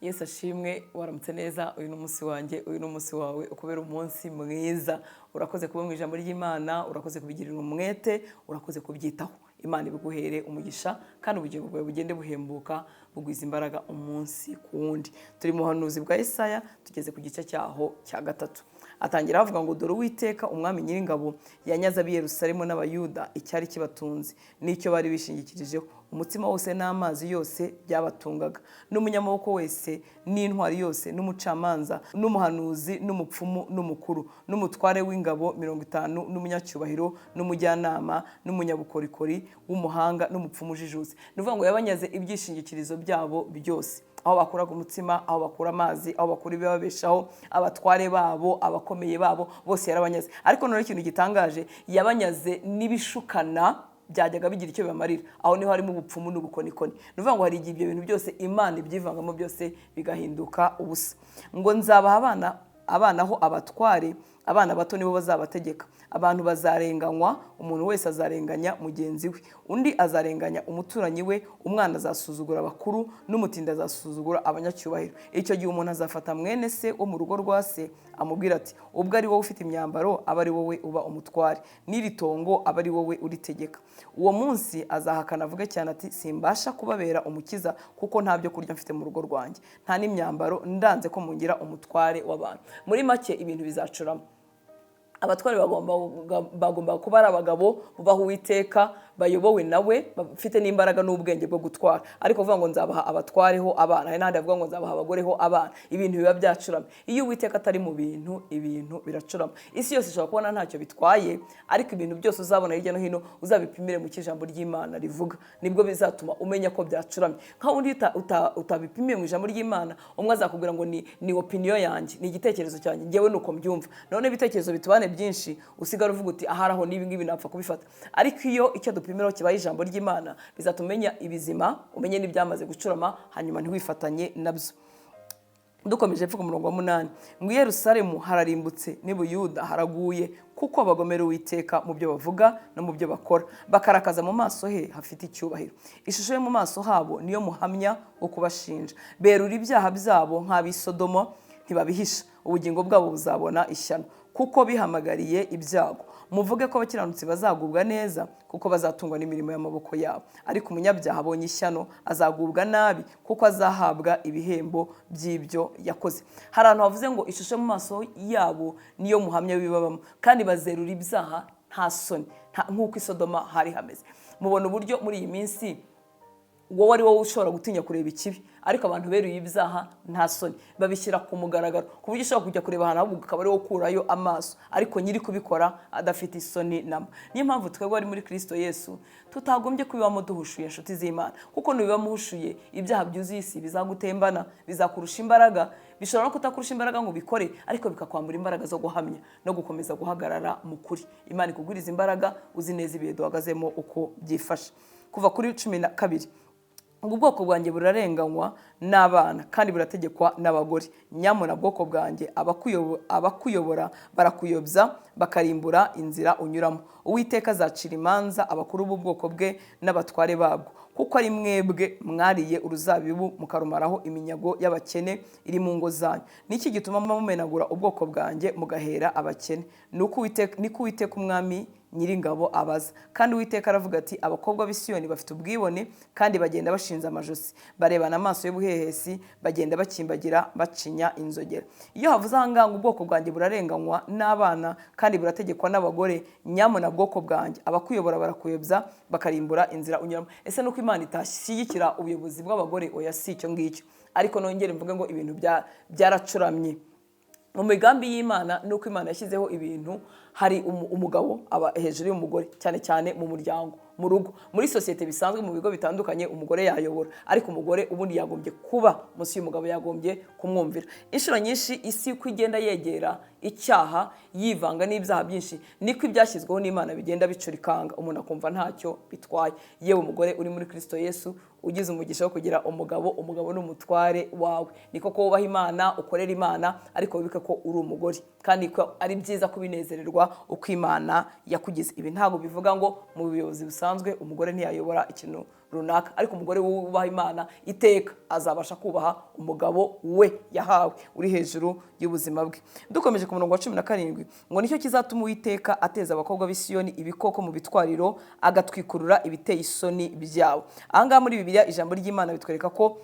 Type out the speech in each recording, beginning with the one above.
Yesu ashimwe, waramutse neza. Uyu ni umunsi wanjye, uyu ni umunsi wawe, ukubera umunsi mwiza. Urakoze kuba mu ijambo ry'Imana, urakoze kubigirira umwete, urakoze kubyitaho. Imana ibiguhere umugisha kandi ubugingo bwawe bugende buhembuka, bugwiza imbaraga umunsi ku wundi. Turi mu buhanuzi bwa Yesaya, tugeze ku gice cyaho cya gatatu. Atangira avuga ngo dore Uwiteka umwami nyiringabo yanyaze ab'i Yerusalemu n'Abayuda icyari kibatunze n'icyo bari bishingikirijeho, umutsima wose n'amazi yose byabatungaga, n'umunyamaboko wese n'intwari yose n'umucamanza n'umuhanuzi n'umupfumu n'umukuru n'umutware w'ingabo 50 n'umunyacyubahiro n'umujyanama n'umunyabukorikori w'umuhanga n'umupfumu ujijutse. Nuvuga ngo yabanyaze ibyishingikirizo byabo byose, aho bakuraga umutsima, aho bakura amazi, aho bakura ibibabeshaho, abatware babo, abakomeye babo, bose yarabanyaze. Ariko none ikintu gitangaje, yabanyaze n'ibishukana byajyaga bigira icyo bibamarira. Aho niho harimo ubupfumu n'ubukonikoni. Nuvuga ngo hari igihe ibyo bintu byose Imana ibyivangamo byose bigahinduka ubusa. Ngo nzabaha abana aho abatware, abana bato nibo bazabategeka. Abantu bazarenganywa, umuntu wese azarenganya mugenzi we, undi azarenganya umuturanyi we, umwana azasuzugura abakuru n'umutindi azasuzugura abanyacyubahiro. Icyo gihe umuntu azafata mwene se wo mu rugo rwa se, amubwira ati ubwo ari wowe ufite imyambaro aba ari wowe uba umutware, n'iri tongo aba ari wowe uritegeka. Uwo munsi azahakana avuge cyane ati simbasha kubabera umukiza kuko nta byo kurya mfite mu rugo rwanjye, nta n'imyambaro, ndanze ko mungira umutware w'abantu. Muri make ibintu bizacuramo. Abatware bagomba kuba ari abagabo bubaha Uwiteka, bayobowe nawe, bafite n'imbaraga n'ubwenge bwo gutwara. Ariko uvuga ngo nzabaha abatwareho abana, hari n'ahandi avuga ngo nzabaha abagoreho abana, ibintu biba byacurama. Iyo Uwiteka atari mu bintu, ibintu biracurama. Isi yose ishobora kubona ntacyo bitwaye, ariko ibintu byose uzabona hirya no hino uzabipimire mu ijambo ry'Imana rivuga, nibwo bizatuma umenya ko byacuramye. Nka undi utabipimiye mu ijambo ry'Imana, umwe azakubwira ngo ni opinion yanjye, ni igitekerezo cyanjye, ngewe nuko mbyumva. None ibitekerezo bitubane byinshi, usigara uvuga uti aharaho nibi ngibi napfa kubifata. Ariko iyo icyo dupimiraho kibaye ijambo ry'Imana, bizatumenya ibizima, umenye n'ibyamaze gucurama, hanyuma ntiwifatanye nabyo. Dukomeje pfuka umurongo wa 8, ngo Yerusalemu hararimbutse n'Ubuyuda haraguye, kuko bagomera Uwiteka mu byo bavuga no mu byo bakora, bakarakaza mu maso he hafite icyubahiro. Ishusho yo mu maso habo niyo muhamya wo kubashinja. Berura ibyaha byabo nk'ab'Isodomo, ntibabihisha, ubugingo bwabo buzabona ishyano kuko bihamagariye ibyago. Muvuge ko abakiranutsi bazagubwa neza kuko bazatungwa n'imirimo y'amaboko yabo, ariko umunyabyaha abonye ishyano azagubwa nabi kuko azahabwa ibihembo by'ibyo yakoze. Hari abantu bavuze ngo ishusho mu maso yabo niyo muhamya w'ibibabamo, kandi bazerura ibyaha nta soni, nk'uko Isodoma hari hameze. Mubona uburyo muri iyi minsi wowe ari wowe ushobora gutinya kureba ikibi, ariko abantu beruye ibyaha nta soni, babishyira ku mugaragaro, ku buryo ushobora kujya kureba ahantu ahubwo ukaba ari wowe ukurayo amaso, ariko nyiri kubikora adafite isoni namba. Niyo mpamvu twebwe ari muri Kristo Yesu tutagombye kubibamo duhushuye inshuti z'Imana, kuko nubiba muhushuye ibyaha byuzuye isi bizagutembana, bizakurusha imbaraga. Bishobora no kutakurusha imbaraga ngo ubikore, ariko bikakwambura imbaraga zo guhamya no gukomeza guhagarara mu kuri. Imana ikuguriza imbaraga, uzi neza ibihe duhagazemo uko byifashe. Kuva kuri 12, ubwoko bwanjye burarenganywa n'abana kandi burategekwa n'abagore. Nyamuna bwoko bwanjye abakuyobora barakuyobya, bakarimbura inzira unyuramo. Uwiteka azacira imanza abakuru b'ubwoko bwe n'abatware babwo, kuko ari mwebwe mwariye uruzabibu mukarumaraho iminyago y'abakene iri mu ngo zanyu. Niki gituma mumenagura ubwoko bwanjye mugahera abakene? Niko Uwiteka umwami nyiringabo abaza. Kandi Uwiteka aravuga ati abakobwa b'i Siyoni bafite ubwibone kandi bagenda bashinze amajosi, barebana amaso y'ubuhehesi, bagenda bakimbagira bacinya inzogera. Iyo havuze ahanganga ubwoko bwanjye burarenganywa n'abana kandi burategekwa n'abagore, nyamuna bwoko bwanjye abakuyobora barakuyobya, bakarimbura inzira unyuramo. Ese nuko Imana itashyigikira ubuyobozi bw'abagore? Oya, si icyo ngicyo. Ariko nongere mvuge ngo ibintu byaracuramye. Mu migambi y'Imana nuko Imana yashyizeho ibintu, hari umugabo aba hejuru y'umugore, cyane cyane mu muryango, mu rugo. Muri sosiyete bisanzwe mu bigo bitandukanye umugore yayobora, ariko umugore ubundi yagombye kuba munsi y'umugabo, yagombye kumwumvira. Inshuro nyinshi isi uko igenda yegera icyaha, yivanga n'ibyaha byinshi, niko ibyashyizweho n'Imana bigenda bicurikanga, umuntu akumva ntacyo bitwaye. Yewe umugore uri muri Kristo Yesu ugize umugisha wo kugira umugabo n'umutware wawe, niko ko wubaha Imana, ukorera Imana, ariko wibike ko uri umugore, kandi ko ari byiza kubinezererwa uzaba uko Imana yakugize. Ibi ntabwo bivuga ngo mu buyobozi busanzwe umugore ntiyayobora ikintu runaka, ariko umugore wubaha Imana iteka azabasha kubaha umugabo we yahawe uri hejuru y'ubuzima bwe. Dukomeje ku murongo wa 17 ngo nicyo kizatuma Uwiteka ateza abakobwa b'i Siyoni ibikoko mu bitwariro, agatwikurura ibiteye isoni byabo. Ahangaha muri Bibiliya ijambo ry'Imana bitwereka ko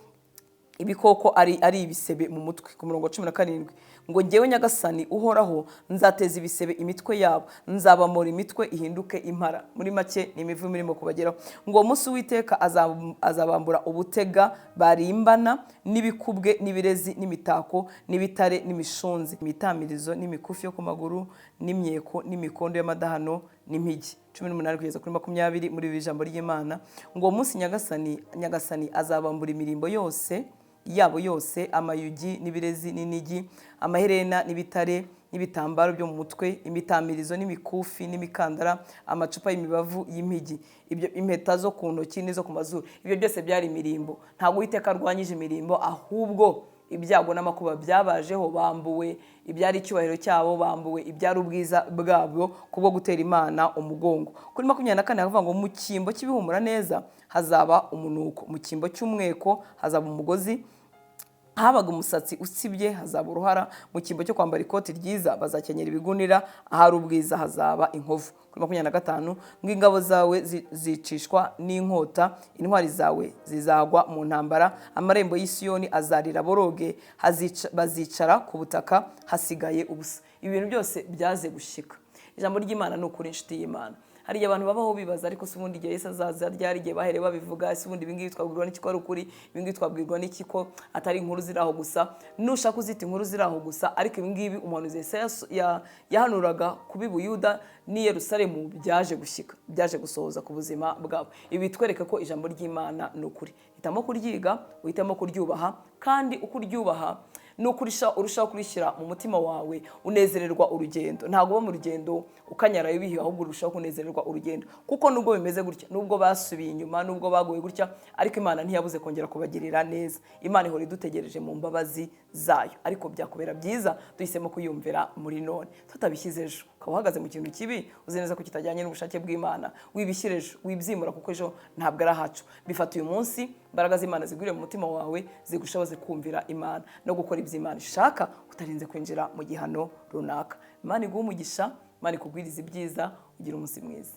ibikoko ari ibisebe mu mutwe. Ku murongo wa 17 ngo njyewe Nyagasani uhoraho nzateza ibisebe imitwe yabo, nzabamora imitwe ihinduke impara. Muri make ni imivu mirimo kubageraho. Ngo umunsi Uwiteka azabambura ubutega barimbana n'ibikubwe n'ibirezi n'imitako n'ibitare n'imishunzi, imitamirizo n'imikufi yo ku maguru n'imyeko n'imikondo y'amadahano n'impigi. 18 kugeza kuri 20 muri ijambo ry'Imana ngo umunsi Nyagasani azabambura imirimbo yose yabo yose, amayugi n'ibirezi n'inigi, amaherena n'ibitare n'ibitambaro byo mu mutwe, imitamirizo n'imikufi n'imikandara, amacupa y'imibavu y'impigi, ibyo impeta zo ku ntoki n'izo ku mazuru. Ibyo byose byari imirimbo. Ntabwo Uwiteka arwanyije imirimbo, ahubwo ibyago n'amakuba byabajeho, bambuwe ibyari icyubahiro cyabo, bambuwe ibyari ubwiza bwabo kubwo gutera Imana umugongo. Kuri 24 havuga ngo mu cyimbo cy'ibihumura neza hazaba umunuko, mu cyimbo cy'umweko hazaba umugozi, habaga umusatsi usibye hazaba uruhara, mu cyimbo cyo kwambara ikoti ryiza bazakenyera ibigunira, ahari ubwiza hazaba inkovu. Kuri 25 ngo ingabo zawe zicishwa n'inkota, intwari zawe zizagwa mu ntambara, amarembo y'i Siyoni azarira boroge, bazicara ku butaka hasigaye ubusa. Ibintu byose byaze gushika. Ijambo ry'Imana ni ukuri, inshuti y'Imana. Hari abantu babaho bibaza ariko se ubundi igihe Yesu azaza ryari, igihe bahere babivuga, ese ubundi ibingibi twabwirwa n'iki ko ari ukuri, ibingibi twabwirwa n'iki ko atari inkuru ziraho gusa. Nushaka uzita inkuru ziraho gusa, ariko ibingibi umuhanuzi Yesaya yahanuraga kubi Buyuda ni Yerusalemu byaje gushyika, byaje gusohoza ku buzima bwabo. Ibi bitwereka ko ijambo ry'Imana ni ukuri. Hitamo kuryiga, uhitamo kuryubaha, kandi uko uryubaha nuko urushaho kurishyira mu mutima wawe, unezererwa urugendo. Ntabwo mu rugendo ukanyarayo bihiwe, ahubwo urushaho kunezererwa urugendo. Kuko nubwo bimeze gutya, nubwo basubiye inyuma, nubwo bagoye gutya, ariko Imana ntiyabuze kongera kubagirira neza. Imana ihora idutegereje mu mbabazi zayo, ariko byakubera byiza duhisemo kuyumvira muri none, tutabishyize ejo. Ukaba uhagaze mu kintu kibi uzi neza ko kitajyanye n'ubushake bw'Imana, wibishyira ejo, wibyimura, kuko ejo ntabwo ari ahacu. Bifata uyu munsi, imbaraga z'Imana zigwire mu mutima wawe, zigushoboze kumvira Imana no gukora ibyo Imana ishaka, utarinze kwinjira mu gihano runaka. Imana iguha umugisha, Imana ikugwiriza ibyiza, ugira umunsi mwiza.